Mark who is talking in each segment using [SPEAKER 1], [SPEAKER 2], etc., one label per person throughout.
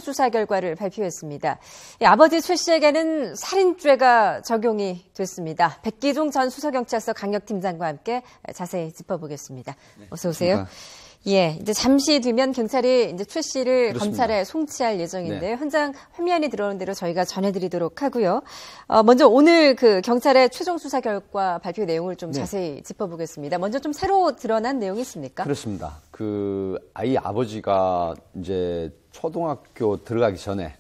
[SPEAKER 1] 수사 결과를 발표했습니다. 아버지 최 씨에게는 살인죄가 적용이 됐습니다. 백기종 전 수서경찰서 강력팀장과 함께 자세히 짚어보겠습니다. 어서 오세요. 예, 이제 잠시 뒤면 경찰이 이제 최 씨를 그렇습니다. 검찰에 송치할 예정인데요. 네. 현장 화면이 들어오는 대로 저희가 전해드리도록 하고요. 먼저 오늘 그 경찰의 최종 수사 결과 발표 내용을 좀 자세히 짚어보겠습니다. 먼저 좀 새로 드러난 내용이 있습니까?
[SPEAKER 2] 그렇습니다. 그 아이 아버지가 이제 초등학교 들어가기 전에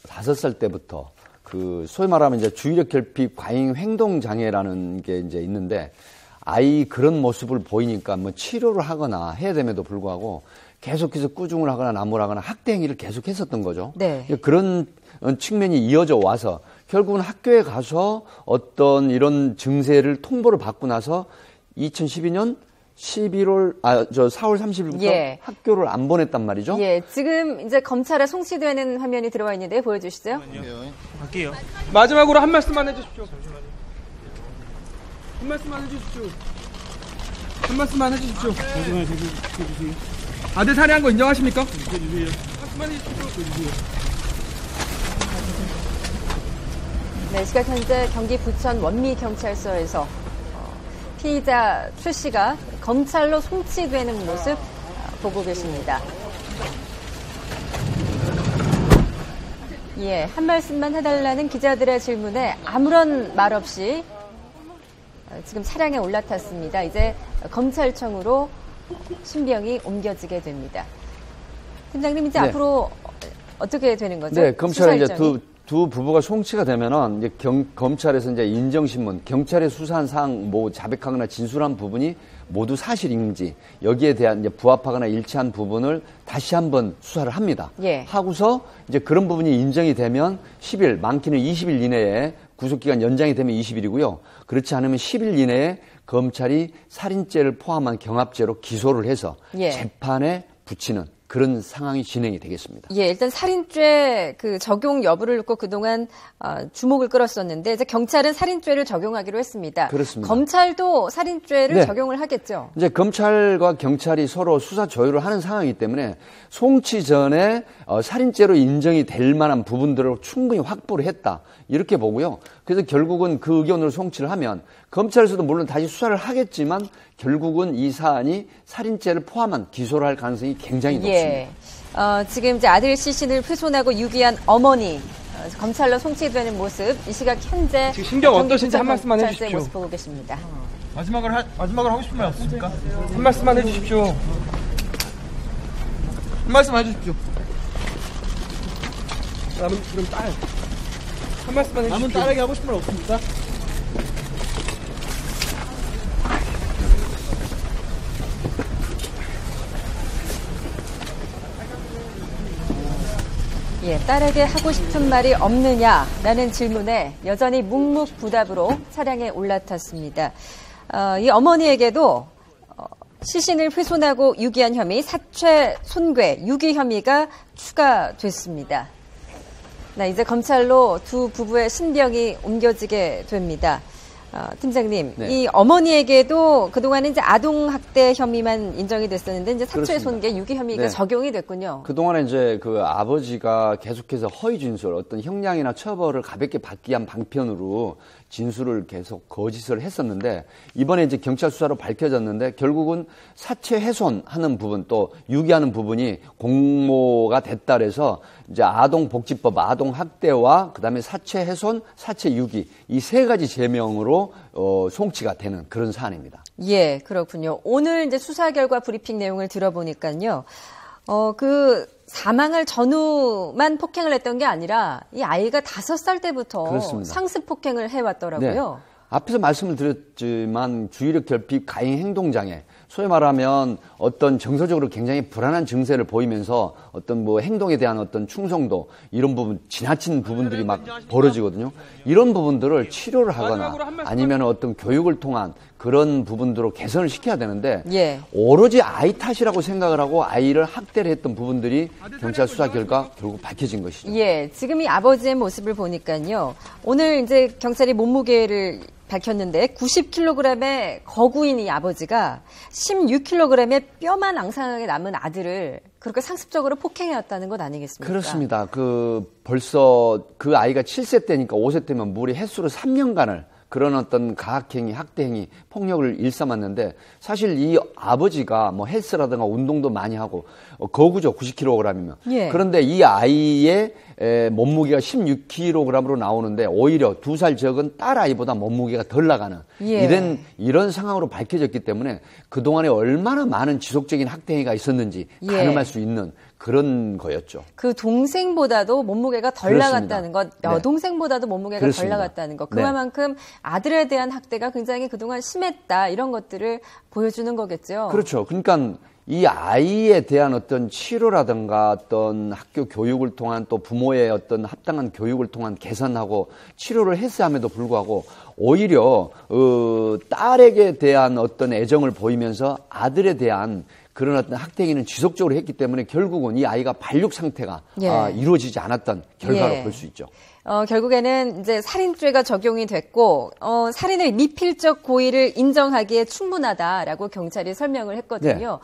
[SPEAKER 2] 5살 때부터 그 소위 말하면 이제 주의력 결핍 과잉 행동 장애라는 게 이제 있는데. 아이 그런 모습을 보이니까 뭐 치료를 하거나 해야 됨에도 불구하고 계속해서 꾸중을 하거나 나무를 하거나 학대 행위를 계속했었던 거죠. 네. 그런 측면이 이어져 와서 결국은 학교에 가서 어떤 이런 증세를 통보를 받고 나서 2012년 4월 30일부터 학교를 안 보냈단 말이죠.
[SPEAKER 1] 예, 지금 이제 검찰에 송치되는 화면이 들어와 있는데 보여주시죠.
[SPEAKER 3] 갈게요. 마지막으로 한 말씀만 해주십시오. 한 말씀만 해주십시오. 한 말씀만 해주십시오. 잠시만요. 해주세요. 아들 살해한 거 인정하십니까? 해주세요. 한 말씀만 해주십시오.
[SPEAKER 1] 네, 시각 현재 경기 부천 원미경찰서에서 피의자 최 씨가 검찰로 송치되는 모습 보고 계십니다. 예, 한 말씀만 해달라는 기자들의 질문에 아무런 말 없이 지금 차량에 올라탔습니다. 이제 검찰청으로 신병이 옮겨지게 됩니다. 팀장님, 이제 앞으로 어떻게 되는 거죠?
[SPEAKER 2] 네, 검찰에 이제 두 부부가 송치가 되면은 이제 검찰에서 이제 인정신문, 경찰에 수사한 사항 뭐 자백하거나 진술한 부분이 모두 사실인지 여기에 대한 이제 부합하거나 일치한 부분을 다시 한번 수사를 합니다. 예. 하고서 이제 그런 부분이 인정이 되면 10일, 많게는 20일 이내에 구속기간 연장이 되면 20일이고요. 그렇지 않으면 10일 이내에 검찰이 살인죄를 포함한 경합죄로 기소를 해서 재판에 붙이는 그런 상황이 진행이 되겠습니다.
[SPEAKER 1] 예, 일단 살인죄 그 적용 여부를 놓고 그동안 주목을 끌었었는데 이제 경찰은 살인죄를 적용하기로 했습니다.
[SPEAKER 2] 그렇습니다.
[SPEAKER 1] 검찰도 살인죄를 적용을 하겠죠.
[SPEAKER 2] 이제 검찰과 경찰이 서로 수사 조율을 하는 상황이기 때문에 송치 전에 살인죄로 인정이 될 만한 부분들을 충분히 확보를 했다. 이렇게 보고요. 그래서 결국은 그 의견으로 송치를 하면 검찰에서도 물론 다시 수사를 하겠지만 결국은 이 사안이 살인죄를 포함한 기소를 할 가능성이 굉장히 높습니다.
[SPEAKER 1] 지금 이제 아들 시신을 훼손하고 유기한 어머니 검찰로 송치되는 모습 이 시각 현재
[SPEAKER 3] 지금 심경 어떠신지 한 말씀만 해주십시오.
[SPEAKER 1] 모습 보고 계십니다.
[SPEAKER 3] 마지막으로 하고 싶은 말 없습니까? 한 말씀만 해주십시오. 한 말씀만 해주십시오. 그럼 딸. 한 말씀만 해주십시오. 남은 딸에게 하고 싶은 말 없습니까?
[SPEAKER 1] 예, 딸에게 하고 싶은 말이 없느냐라는 질문에 여전히 묵묵부답으로 차량에 올라탔습니다. 이 어머니에게도 시신을 훼손하고 유기한 혐의, 사체, 손괴, 유기 혐의가 추가됐습니다. 네, 이제 검찰로 두 부부의 신병이 옮겨지게 됩니다. 팀장님, 이 어머니에게도 그동안은 이제 아동학대 혐의만 인정이 됐었는데 이제 사체 손괴 유기 혐의가 적용이 됐군요.
[SPEAKER 2] 그동안에 이제 그 아버지가 계속해서 허위 진술, 어떤 형량이나 처벌을 가볍게 받기 위한 방편으로 진술을 계속 거짓을 했었는데 이번에 이제 경찰 수사로 밝혀졌는데 결국은 사체 훼손하는 부분 또 유기하는 부분이 공모가 됐다 그래서 이제 아동복지법 아동학대와 그다음에 사체 훼손, 사체 유기 이 세 가지 제명으로 송치가 되는 그런 사안입니다.
[SPEAKER 1] 예, 그렇군요. 오늘 이제 수사 결과 브리핑 내용을 들어보니까요. 그 사망할 전후만 폭행을 했던 게 아니라 이 아이가 5살 때부터 그렇습니다. 상습 폭행을 해왔더라고요.
[SPEAKER 2] 네. 앞에서 말씀을 드렸지만 주의력 결핍 가행 행동장애 소위 말하면 어떤 정서적으로 굉장히 불안한 증세를 보이면서 어떤 뭐 행동에 대한 어떤 충성도 이런 부분 지나친 부분들이 막 벌어지거든요. 이런 부분들을 치료를 하거나 아니면 어떤 교육을 통한 그런 부분들로 개선을 시켜야 되는데 오로지 아이 탓이라고 생각을 하고 아이를 학대를 했던 부분들이 경찰 수사 결과 결국 밝혀진 것이죠.
[SPEAKER 1] 예, 지금 이 아버지의 모습을 보니까요. 오늘 이제 경찰이 몸무게를 밝혔는데 90kg의 거구인 이 아버지가 16kg의 뼈만 앙상하게 남은 아들을 그렇게 상습적으로 폭행해왔다는 것 아니겠습니까?
[SPEAKER 2] 그렇습니다. 벌써 그 아이가 7세 때니까 5세 때면 무려 횟수로 3년간을 그런 어떤 가학행위, 학대행위, 폭력을 일삼았는데 사실 이 아버지가 뭐 헬스라든가 운동도 많이 하고 거구죠. 90kg이면.
[SPEAKER 1] 예.
[SPEAKER 2] 그런데 이 아이의 몸무게가 16kg으로 나오는데 오히려 2살 적은 딸 아이보다 몸무게가 덜 나가는
[SPEAKER 1] 예.
[SPEAKER 2] 이런 상황으로 밝혀졌기 때문에 그동안에 얼마나 많은 지속적인 학대행위가 있었는지
[SPEAKER 1] 예.
[SPEAKER 2] 가늠할 수 있는 그런 거였죠.
[SPEAKER 1] 그 동생보다도 몸무게가 덜
[SPEAKER 2] 그렇습니다.
[SPEAKER 1] 나갔다는 것,
[SPEAKER 2] 네.
[SPEAKER 1] 여동생보다도 몸무게가
[SPEAKER 2] 그렇습니다.
[SPEAKER 1] 덜 나갔다는 것, 그만큼 아들에 대한 학대가 굉장히 그동안 심했다 이런 것들을 보여주는 거겠죠.
[SPEAKER 2] 그렇죠. 그러니까 이 아이에 대한 어떤 치료라든가 어떤 학교 교육을 통한 또 부모의 어떤 합당한 교육을 통한 개선하고 치료를 했음에도 불구하고 오히려 딸에게 대한 어떤 애정을 보이면서 아들에 대한 그런 어떤 학대행위는 지속적으로 했기 때문에 결국은 이 아이가 발육 상태가
[SPEAKER 1] 예.
[SPEAKER 2] 이루어지지 않았던 결과로
[SPEAKER 1] 예.
[SPEAKER 2] 볼 수 있죠.
[SPEAKER 1] 결국에는 이제 살인죄가 적용이 됐고 살인의 미필적 고의를 인정하기에 충분하다라고 경찰이 설명을 했거든요.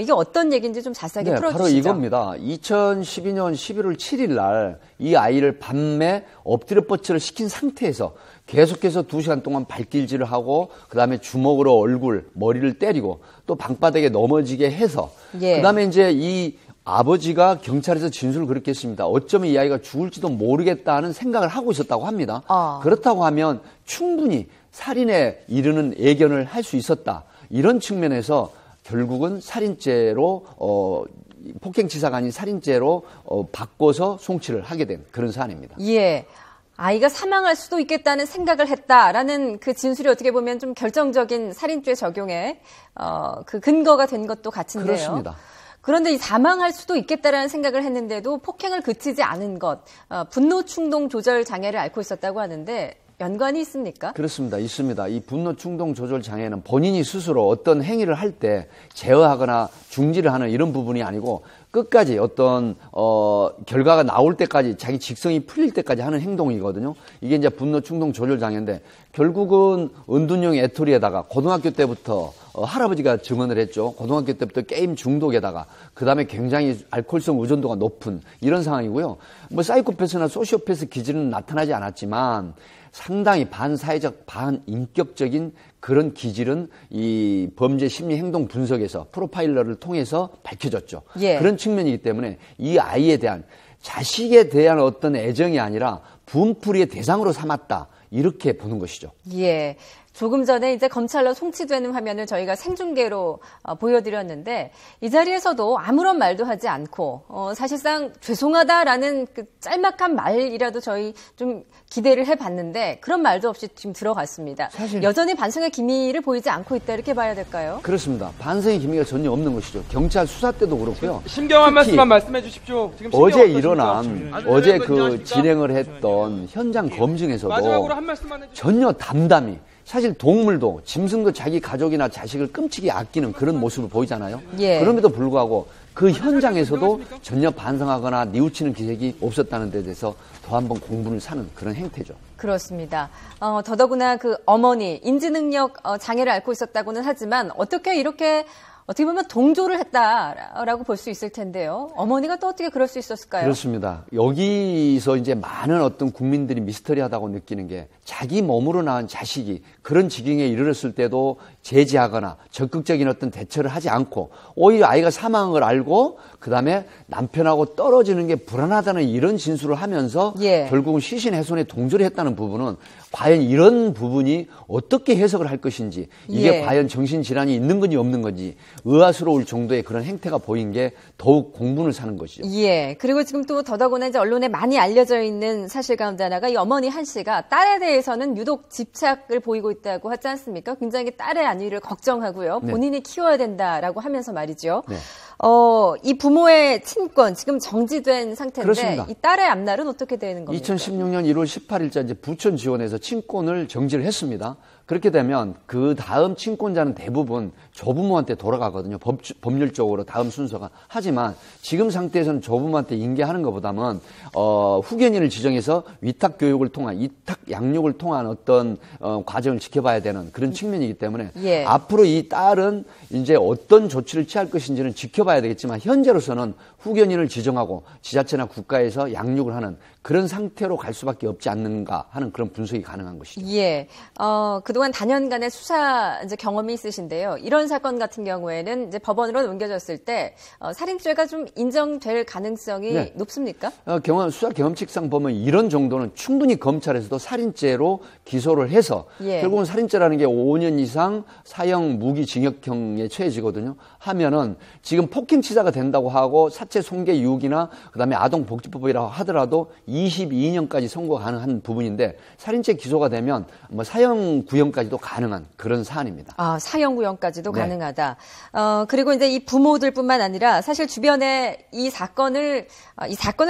[SPEAKER 1] 이게 어떤 얘기인지 좀 자세하게 풀어주시죠.
[SPEAKER 2] 바로 이겁니다. 2012년 11월 7일 날 이 아이를 밤에 엎드려 뻗치를 시킨 상태에서 계속해서 2시간 동안 발길질을 하고 그다음에 주먹으로 얼굴, 머리를 때리고 또 방바닥에 넘어지게 해서
[SPEAKER 1] 예.
[SPEAKER 2] 그다음에 이제 이 아버지가 경찰에서 진술을 그렇게 했습니다. 어쩌면 이 아이가 죽을지도 모르겠다는 생각을 하고 있었다고 합니다. 그렇다고 하면 충분히 살인에 이르는 애견을 할 수 있었다. 이런 측면에서 결국은 살인죄로 폭행치사가 아닌 살인죄로 바꿔서 송치를 하게 된 그런 사안입니다.
[SPEAKER 1] 예. 아이가 사망할 수도 있겠다는 생각을 했다라는 그 진술이 어떻게 보면 좀 결정적인 살인죄 적용에 그 근거가 된 것도 같은데요.
[SPEAKER 2] 그렇습니다.
[SPEAKER 1] 그런데 이 사망할 수도 있겠다라는 생각을 했는데도 폭행을 그치지 않은 것, 분노 충동 조절 장애를 앓고 있었다고 하는데 연관이 있습니까?
[SPEAKER 2] 그렇습니다. 있습니다. 이 분노 충동 조절 장애는 본인이 스스로 어떤 행위를 할 때 제어하거나 중지를 하는 이런 부분이 아니고 끝까지 어떤 결과가 나올 때까지 자기 직성이 풀릴 때까지 하는 행동이거든요. 이게 이제 분노 충동 조절 장애인데 결국은 은둔형 애토리에다가 고등학교 때부터 할아버지가 증언을 했죠. 고등학교 때부터 게임 중독에다가 그다음에 굉장히 알코올성 의존도가 높은 이런 상황이고요. 뭐 사이코패스나 소시오패스 기질은 나타나지 않았지만 상당히 반사회적, 반인격적인 그런 기질은 이 범죄 심리 행동 분석에서 프로파일러를 통해서 밝혀졌죠.
[SPEAKER 1] 예.
[SPEAKER 2] 그런 측면이기 때문에 이 아이에 대한 자식에 대한 어떤 애정이 아니라 분풀이의 대상으로 삼았다. 이렇게 보는 것이죠.
[SPEAKER 1] 예. 조금 전에 이제 검찰로 송치되는 화면을 저희가 생중계로 보여드렸는데 이 자리에서도 아무런 말도 하지 않고 사실상 죄송하다라는 그 짤막한 말이라도 저희 좀 기대를 해봤는데 그런 말도 없이 지금 들어갔습니다.
[SPEAKER 2] 사실
[SPEAKER 1] 여전히 반성의 기미를 보이지 않고 있다 이렇게 봐야 될까요?
[SPEAKER 2] 그렇습니다. 반성의 기미가 전혀 없는 것이죠. 경찰 수사 때도 그렇고요.
[SPEAKER 3] 심경한 말씀만 말씀해 주십시오. 지금
[SPEAKER 2] 어제
[SPEAKER 3] 심경
[SPEAKER 2] 일어난 어제 그 진행을 했던 현장 검증에서도
[SPEAKER 3] 마지막으로 한 말씀만 해주십시오.
[SPEAKER 2] 전혀 담담히 사실 동물도 짐승도 자기 가족이나 자식을 끔찍이 아끼는 그런 모습을 보이잖아요.
[SPEAKER 1] 예.
[SPEAKER 2] 그럼에도 불구하고 그 현장에서도 전혀 반성하거나 뉘우치는 기색이 없었다는 데 대해서 더 한 번 공분을 사는 그런 행태죠.
[SPEAKER 1] 그렇습니다. 더더구나 그 어머니 인지능력 장애를 앓고 있었다고는 하지만 어떻게 이렇게 어떻게 보면 동조를 했다라고 볼 수 있을 텐데요. 어머니가 또 어떻게 그럴 수 있었을까요?
[SPEAKER 2] 그렇습니다. 여기서 이제 많은 어떤 국민들이 미스터리하다고 느끼는 게 자기 몸으로 낳은 자식이 그런 지경에 이르렀을 때도 제지하거나 적극적인 어떤 대처를 하지 않고 오히려 아이가 사망한 걸 알고 그다음에 남편하고 떨어지는 게 불안하다는 이런 진술을 하면서
[SPEAKER 1] 예.
[SPEAKER 2] 결국은 시신 훼손에 동조를 했다는 부분은 과연 이런 부분이 어떻게 해석을 할 것인지 이게
[SPEAKER 1] 예.
[SPEAKER 2] 과연 정신질환이 있는 건지 없는 건지 의아스러울 정도의 그런 행태가 보인 게 더욱 공분을 사는 것이죠.
[SPEAKER 1] 예. 그리고 지금 또 더더구나 이제 언론에 많이 알려져 있는 사실 가운데 하나가 이 어머니 한 씨가 딸에 대해서는 유독 집착을 보이고 있다고 하지 않습니까? 굉장히 딸의 안위를 걱정하고요. 본인이 키워야 된다라고 하면서 말이죠.
[SPEAKER 2] 네.
[SPEAKER 1] 이 부모의 친권 지금 정지된 상태인데
[SPEAKER 2] 그렇습니다.
[SPEAKER 1] 이 딸의 앞날은 어떻게 되는 겁니까?
[SPEAKER 2] 2016년 1월 18일자 이제 부천 지원에서 친권을 정지를 했습니다. 그렇게 되면 그 다음 친권자는 대부분 조부모한테 돌아가거든요. 법률적으로 다음 순서가. 하지만 지금 상태에서는 조부모한테 인계하는 것보다는 후견인을 지정해서 위탁 교육을 통한 위탁 양육을 통한 어떤 과정을 지켜봐야 되는 그런 측면이기 때문에
[SPEAKER 1] 예.
[SPEAKER 2] 앞으로 이 딸은 이제 어떤 조치를 취할 것인지는 지켜봐야 되겠지만 현재로서는 후견인을 지정하고 지자체나 국가에서 양육을 하는 그런 상태로 갈 수밖에 없지 않는가 하는 그런 분석이 가능한 것이죠.
[SPEAKER 1] 예. 그동안 단연간의 수사 이제 경험이 있으신데요. 이런 사건 같은 경우에는 이제 법원으로 옮겨졌을 때 살인죄가 좀 인정될 가능성이
[SPEAKER 2] 네.
[SPEAKER 1] 높습니까?
[SPEAKER 2] 수사 경험칙상 보면 이런 정도는 충분히 검찰에서도 살인죄로 기소를 해서
[SPEAKER 1] 예.
[SPEAKER 2] 결국은 살인죄라는 게 5년 이상 사형 무기징역형에 처해지거든요. 하면은 지금 폭행치사가 된다고 하고 사체 손괴 유기나 그다음에 아동복지법이라고 하더라도 22년까지 선고가 가능한 부분인데 살인죄 기소가 되면 뭐 사형 구형까지도 가능한 그런 사안입니다.
[SPEAKER 1] 사형 구형까지도
[SPEAKER 2] 네.
[SPEAKER 1] 가능하다. 그리고 이제 이 부모들뿐만 아니라 사실 주변에 이 사건을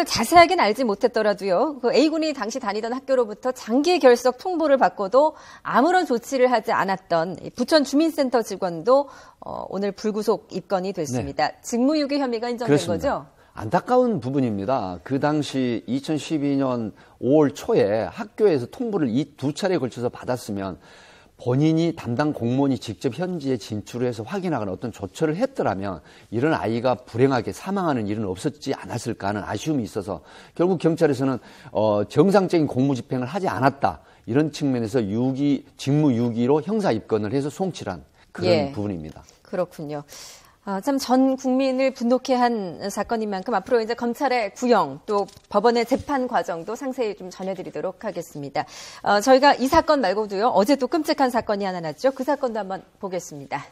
[SPEAKER 1] 자세하게는 알지 못했더라도요. 그 A군이 당시 다니던 학교로부터 장기 결석 통보를 받고도 아무런 조치를 하지 않았던 이 부천 주민센터 직원도 오늘 불구속 입건이 됐습니다.
[SPEAKER 2] 네.
[SPEAKER 1] 직무유기 혐의가 인정된
[SPEAKER 2] 그렇습니다.
[SPEAKER 1] 거죠?
[SPEAKER 2] 안타까운 부분입니다. 그 당시 2012년 5월 초에 학교에서 통보를 이 두 차례에 걸쳐서 받았으면 본인이 담당 공무원이 직접 현지에 진출해서 확인하거나 어떤 조처를 했더라면 이런 아이가 불행하게 사망하는 일은 없었지 않았을까 하는 아쉬움이 있어서 결국 경찰에서는 정상적인 공무 집행을 하지 않았다. 이런 측면에서 직무유기로 형사 입건을 해서 송치한 그런 부분입니다.
[SPEAKER 1] 그렇군요. 참 전 국민을 분노케 한 사건인 만큼 앞으로 이제 검찰의 구형 또 법원의 재판 과정도 상세히 좀 전해드리도록 하겠습니다. 저희가 이 사건 말고도요 어제 또 끔찍한 사건이 하나 났죠. 그 사건도 한번 보겠습니다.